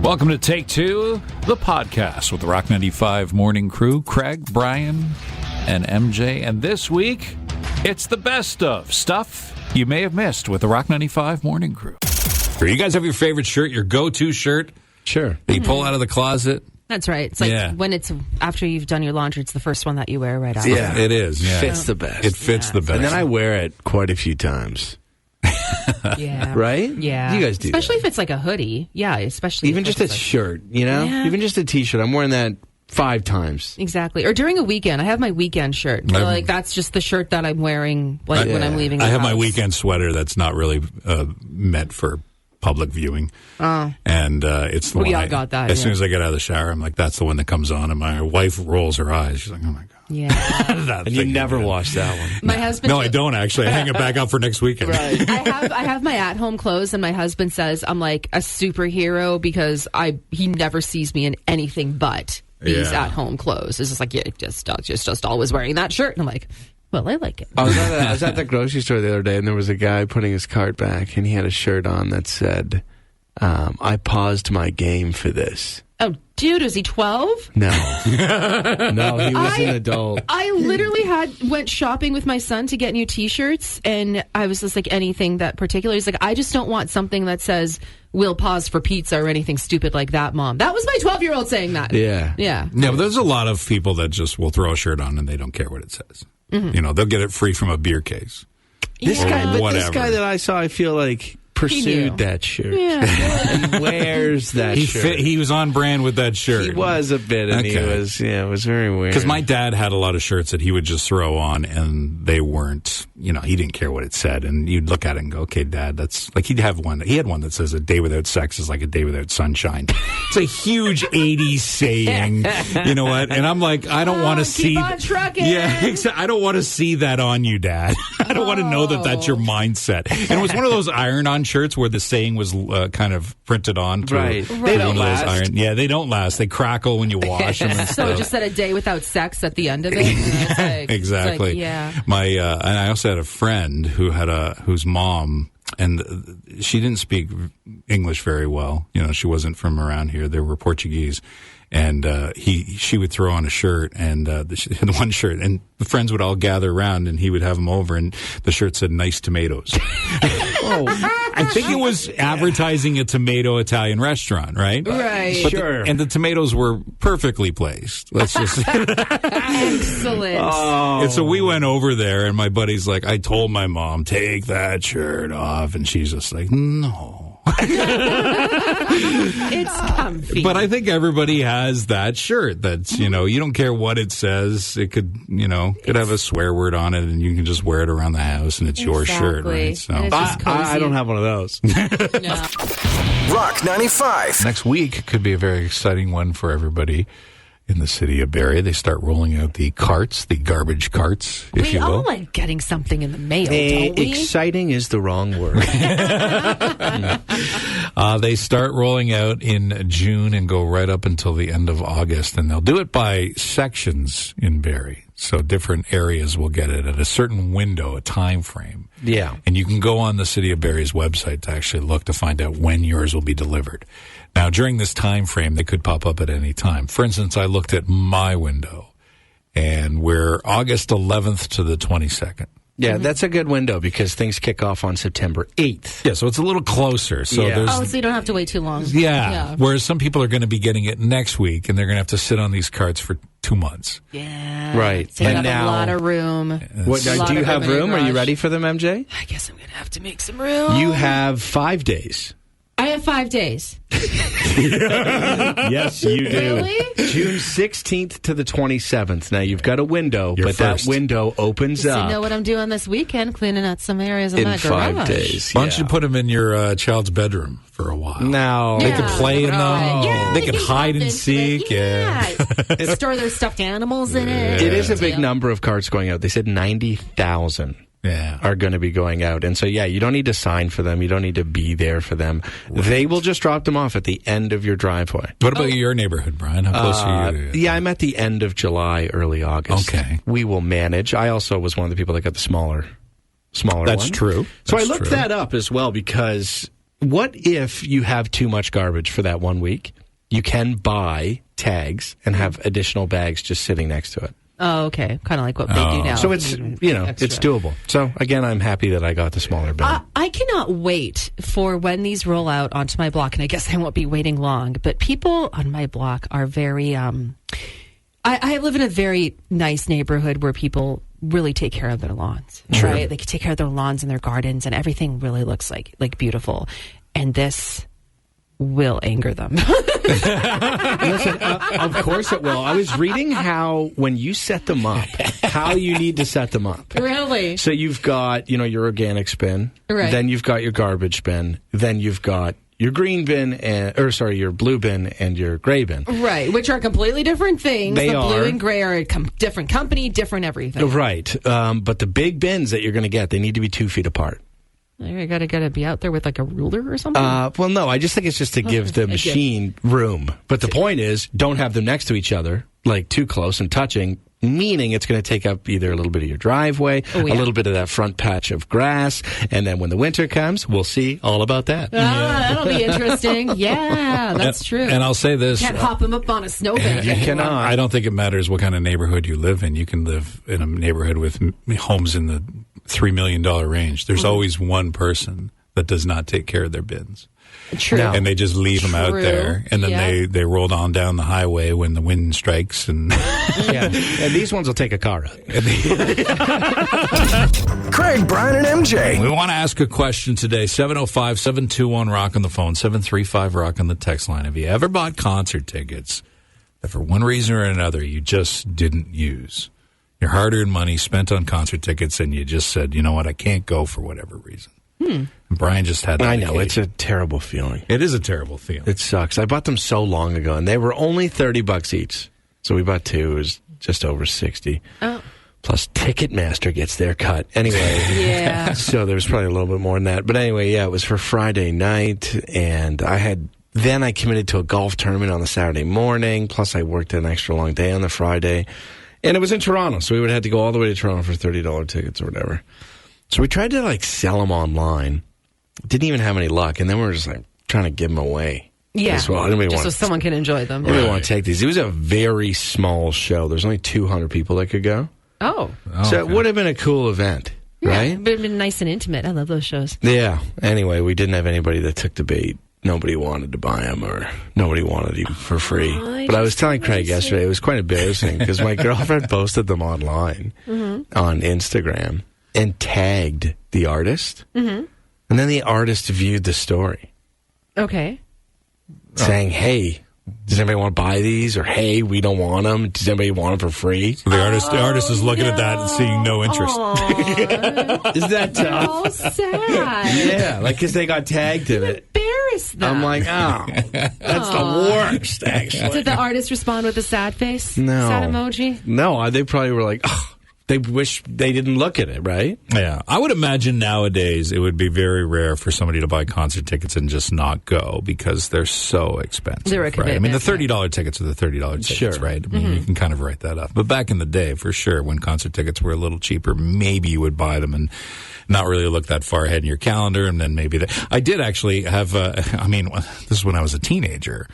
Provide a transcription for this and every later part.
Welcome to Take Two, the podcast with the Rock 95 morning crew, Craig, Brian, and MJ. And this week, it's the best of stuff you may have missed with the Rock 95 morning crew. You guys have your favorite shirt, your go-to shirt? Sure. That you pull out of the closet? That's right. It's like when it's after you've done your laundry, it's the first one that you wear right after. Yeah, it is. Yeah. Fits the best. It fits the best. And then I wear it quite a few times. Yeah. Right? Yeah. You guys do especially that. if it's like a hoodie. Yeah, especially even if just a it's like, shirt, you know? Yeah. Even just a t-shirt. I'm wearing that 5 times. Exactly. Or during a weekend. I have my weekend shirt. So, like that's just the shirt that I'm wearing when I'm leaving the I have my house. weekend sweater that's not really meant for public viewing. Oh. And it's the We one all got that, as soon yeah. as I get out of the shower, I'm like, that's the one that comes on. And my wife rolls her eyes. She's like, oh, my God. Yeah. That And you thing never again. wash that one. My husband. No, I don't actually. I hang it back up for next weekend. Right. I have my at-home clothes, and my husband says I'm like a superhero because he never sees me in anything but these at-home clothes. It's just like just always wearing that shirt, and I'm like, well, I like it. I was at the grocery store the other day, and there was a guy putting his cart back, and he had a shirt on that said, I paused my game for this. Oh, dude, is he 12? No. No, he was an adult. I literally went shopping with my son to get new T-shirts, and I was just like, anything that particular. He's like, I just don't want something that says, we'll pause for pizza or anything stupid like that, Mom. That was my 12-year-old saying that. Yeah. Yeah. Yeah, but there's a lot of people that just will throw a shirt on and they don't care what it says. Mm-hmm. You know, they'll get it free from a beer case. This Or guy, but whatever. this guy that I saw, I feel like pursued that shirt. Yeah. And wears that shirt. He was on brand with that shirt. He was a bit, and he Okay. was, it was very weird. Because my dad had a lot of shirts that he would just throw on, and they weren't, he didn't care what it said. And you'd look at it and go, okay, Dad, that's, like, he had one that says a day without sex is like a day without sunshine. It's a huge 80s saying, you know what? And I'm like, I don't want to see. Keep on trucking. Yeah, I don't want to see that on you, Dad. I don't want to know that that's your mindset. And it was one of those iron-on shirts where the saying was kind of printed on. Right. They don't last. Yeah, they don't last. They crackle when you wash them and So stuff. it just said a day without sex at the end of it. It's like, Exactly. It's like, yeah. My and I also had a friend whose mom, and she didn't speak English very well. She wasn't from around here. They were Portuguese. And she would throw on a shirt, and the one shirt, and the friends would all gather around, and he would have them over, and the shirt said "nice tomatoes." I think it was advertising a tomato Italian restaurant, right? Right. But Sure. and the tomatoes were perfectly placed. Let's just. Excellent. And so we went over there, and my buddy's like, I told my mom, take that shirt off. And she's just like, no. It's comfy. But I think everybody has that shirt that's, you don't care what it says. It could, could have a swear word on it, and you can just wear it around the house, and it's your shirt, right? So And it's just cozy. I don't have one of those. No. Rock 95. next week could be a very exciting one for everybody in the city of Barrie. They start rolling out the garbage carts, if We you all will. like getting something in the mail, don't we? Exciting is the wrong word. They start rolling out in June and go right up until the end of August, and they'll do it by sections in Barrie. So different areas will get it at a certain window, a time frame. Yeah. And you can go on the City of Barrie's website to actually look to find out when yours will be delivered. Now, during this time frame, they could pop up at any time. For instance, I looked at my window, and we're August 11th to the 22nd. Yeah, that's a good window because things kick off on September 8th. Yeah, so it's a little closer. So Yeah. there's Oh, so you don't have to wait too long. Yeah. Whereas some people are going to be getting it next week, and they're going to have to sit on these carts for 2 months. Yeah. Right. So you And have now- a lot of room. What, A lot do you of have room in your room? Are you garage. ready for them, MJ? I guess I'm going to have to make some room. You have 5 days. I have 5 days. Yes, you do. Really? June 16th to the 27th. Now, you've got a window, You're but first. that window opens So up you know what I'm doing this weekend? Cleaning out some areas of in my 5 garage. days. Why don't you put them in your child's bedroom for a while? Now, They could play in them. Yeah, They could can hide jump and into seek. it. Yeah. Store their stuffed animals in it. it is a big Yeah. number of carts going out. They said 90,000. Yeah. Are going to be going out. And so, yeah, you don't need to sign for them. You don't need to be there for them. They will just drop them off at the end of your driveway. What about your neighborhood, Brian? How close are you? Yeah, I'm at the end of July, early August. Okay. We will manage. I also was one of the people that got the smaller That's one. true. So That's I looked true. that up as well because what if you have too much garbage for that 1 week? You can buy tags and have additional bags just sitting next to it. Oh, okay. Kind of like what they do now. So it's, it's doable. So, again, I'm happy that I got the smaller bin. I cannot wait for when these roll out onto my block, and I guess I won't be waiting long, but people on my block are very... I live in a very nice neighborhood where people really take care of their lawns, right? They take care of their lawns and their gardens, and everything really looks like beautiful. And this will anger them. Listen, of course it will. I was reading how when you set them up, how you need to set them up. Really? So you've got, your organic bin. Right. Then you've got your garbage bin. Then you've got your green bin, your blue bin and your gray bin. Right, which are completely different things. They the blue are. and gray are a different company, different everything. Right. But the big bins that you're going to get, they need to be 2 feet apart. I gotta be out there with like a ruler or something. Well, no, I just think it's just to give the machine room. But the point is, don't have them next to each other, like too close and touching, meaning it's going to take up either a little bit of your driveway, a little bit of that front patch of grass, and then when the winter comes, we'll see all about that. That'll be interesting. Yeah, that's true. And I'll say this. Can't hop them up on a snowbank. You cannot. I don't think it matters what kind of neighborhood you live in. You can live in a neighborhood with homes in the $3 million range. There's always one person that does not take care of their bins. True. No. And they just leave them out there. And then they roll on down the highway when the wind strikes. And And these ones will take a car out. Craig, Brian, and MJ. We want to ask a question today. 705-721-ROCK on the phone, 735-ROCK on the text line. Have you ever bought concert tickets that for one reason or another you just didn't use? Your hard-earned money spent on concert tickets, and you just said, you know what, I can't go for whatever reason. And Brian just had that I know, occasion. it's a terrible feeling. It is a terrible feeling. It sucks. I bought them so long ago, and they were only $30 each. So we bought 2. It was just over 60. Oh. Plus Ticketmaster gets their cut. Anyway. Yeah. So there was probably a little bit more than that. But anyway, it was for Friday night, and I committed to a golf tournament on the Saturday morning, plus I worked an extra long day on the Friday. And it was in Toronto, so we would have to go all the way to Toronto for $30 tickets or whatever. So we tried to sell them online. Didn't even have any luck, and then we were just trying to give them away. Yeah. Just so someone can enjoy them. I really want to take these. It was a very small show. There's only 200 people that could go. Oh. So it would have been a cool event, right? It would have been nice and intimate. I love those shows. Yeah. Anyway, we didn't have anybody that took the bait. Nobody wanted to buy them, or nobody wanted them for free. But I was telling Craig yesterday, it was quite embarrassing because my girlfriend posted them online on Instagram and tagged the artist. And then the artist viewed the story. Okay. Saying, hey, does anybody want to buy these? Or, hey, we don't want them. Does anybody want them for free? So the artist is looking at that and seeing no interest. Is that tough? Oh, sad. Yeah, because they got tagged in it. Embarrass them. I'm like, that's the worst, actually. Did the artist respond with a sad face? No. Sad emoji? No, they probably were like, they wish they didn't look at it, right? Yeah. I would imagine nowadays it would be very rare for somebody to buy concert tickets and just not go because they're so expensive. They're a right? I mean, the commitment, $30 tickets are the $30 tickets, Sure. right? I mean, you can kind of write that off. But back in the day, for sure, when concert tickets were a little cheaper, maybe you would buy them and not really look that far ahead in your calendar. And then maybe I did actually have, this is when I was a teenager.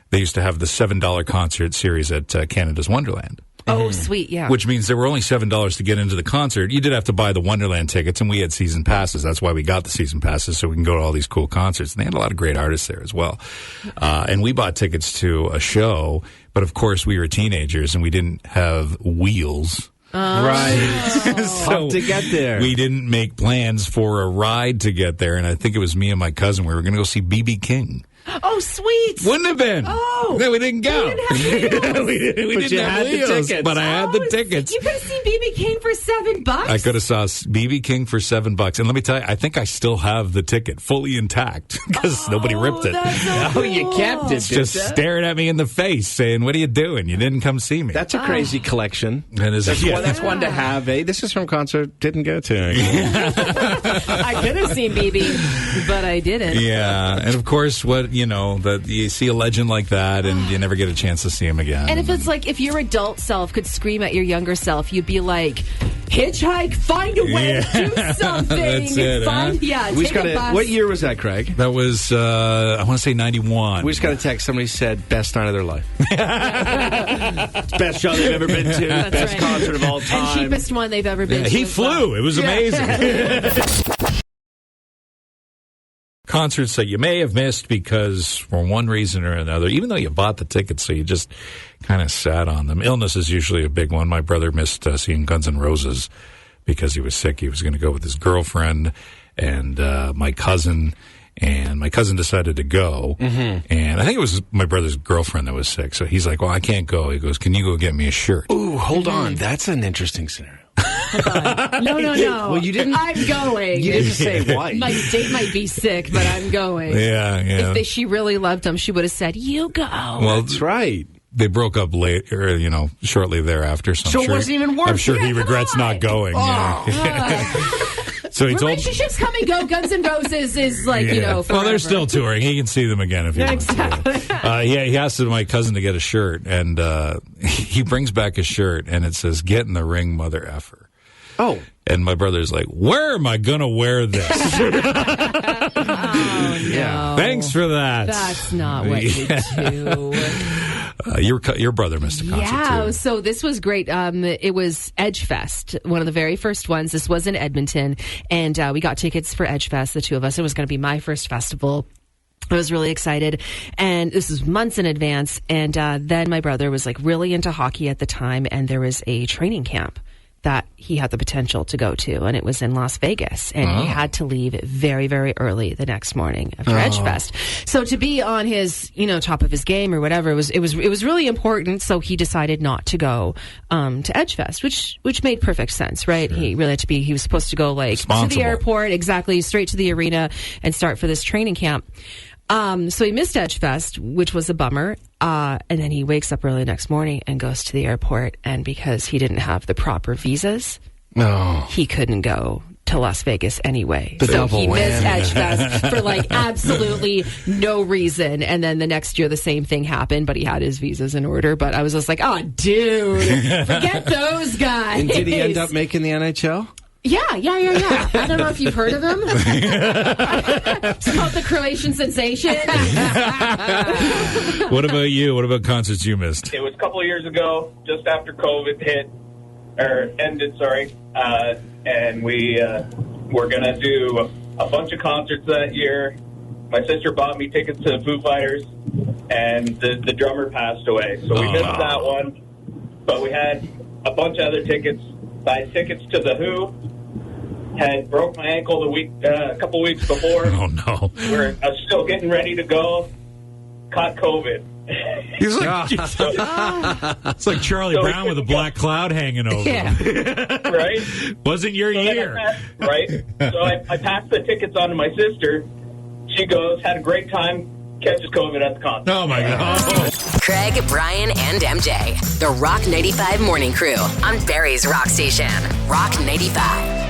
They used to have the $7 concert series at Canada's Wonderland. Oh, sweet, yeah. Which means there were only $7 to get into the concert. You did have to buy the Wonderland tickets, and we had season passes. That's why we got the season passes, so we can go to all these cool concerts. And they had a lot of great artists there as well. And we bought tickets to a show, but of course we were teenagers, and we didn't have wheels. Right. So to get there. we didn't make plans for a ride to get there, and I think it was me and my cousin. We were going to go see B.B. King. Oh, sweet. Wouldn't have been. Oh. No, we didn't go. We didn't have we didn't you have had the wheels, tickets. but I had the tickets. You could have seen B.B. King for $7. I could have saw B.B. King for $7. And let me tell you, I think I still have the ticket fully intact because nobody ripped it. That's so cool. you kept it. Just staring at me in the face saying, what are you doing? You didn't come see me. That's a crazy collection. That is That's one to have. This is from concert. Didn't go to. I could have seen B.B., but I didn't. Yeah. And of course, you see a legend like that and you never get a chance to see him again. And if it's like, if your adult self could scream at your younger self, you'd be like, hitchhike, find a way, do something. That's it, find, We take a bus. What year was that, Craig? That was, I want to say 91. We just got a text. Somebody said, best night of their life. Best show they've ever been to. That's Best right. concert of all And time. cheapest one they've ever been to. He as flew. well. It was amazing. Concerts that you may have missed because for one reason or another, even though you bought the tickets, so you just kind of sat on them. Illness is usually a big one. My brother missed seeing Guns N' Roses because he was sick. He was going to go with his girlfriend and my cousin. And my cousin decided to go. Mm-hmm. And I think it was my brother's girlfriend that was sick. So he's like, well, I can't go. He goes, can you go get me a shirt? Ooh, hold on. That's an interesting scenario. No. Well, you didn't. I'm going. You didn't say why. My date might be sick, but I'm going. Yeah. If she really loved him, she would have said, you go. Well, That's right. they broke up late, or shortly thereafter. So it wasn't even worth I'm sure it. he Yeah, regrets come on. not going. So he told. Relationships come and go. Guns N' Roses is like, Well, forever. they're still touring. He can see them again if he wants to. He asked my cousin to get a shirt, and he brings back a shirt, and it says, "Get in the ring, mother effer." Oh. And my brother's like, where am I going to wear this? No. Thanks for that. That's not what you do. Your brother missed a concert, Yeah, too. so this was great. It was Edgefest, one of the very first ones. This was in Edmonton, and we got tickets for Edgefest, the two of us. It was going to be my first festival. I was really excited, and this was months in advance. And then my brother was like really into hockey at the time, and there was a training camp that he had the potential to go to, and it was in Las Vegas, and he had to leave very, very early the next morning after Edgefest. So to be on his, top of his game or whatever, it was really important. So he decided not to go to Edgefest, which made perfect sense, right? Sure. He really had to be. He was supposed to go to the airport, exactly, straight to the arena and start for this training camp. So he missed Edgefest, which was a bummer. And then he wakes up early the next morning and goes to the airport. And because he didn't have the proper visas, he couldn't go to Las Vegas anyway. So he missed Edgefest for absolutely no reason. And then the next year, the same thing happened, but he had his visas in order. But I was just like, oh, dude, forget those guys. And did he end up making the NHL? Yeah. I don't know if you've heard of him. It's called the Croatian Sensation. What about you? What about concerts you missed? It was a couple of years ago, just after COVID ended, and we were going to do a bunch of concerts that year. My sister bought me tickets to the Foo Fighters, and the drummer passed away. So we missed that one, but we had a bunch of other tickets. I had tickets to The Who. Had broke my ankle a couple weeks before. Oh, no. I was still getting ready to go. Caught COVID. He's like, it's like Charlie Brown with a black cloud hanging over him. Right? Wasn't your year. Right? So I passed the tickets on to my sister. She goes, had a great time, catches COVID at the concert. Oh, my God. Craig, Brian, and MJ. The Rock 95 Morning Crew on Barrie's Rock Station. Rock 95.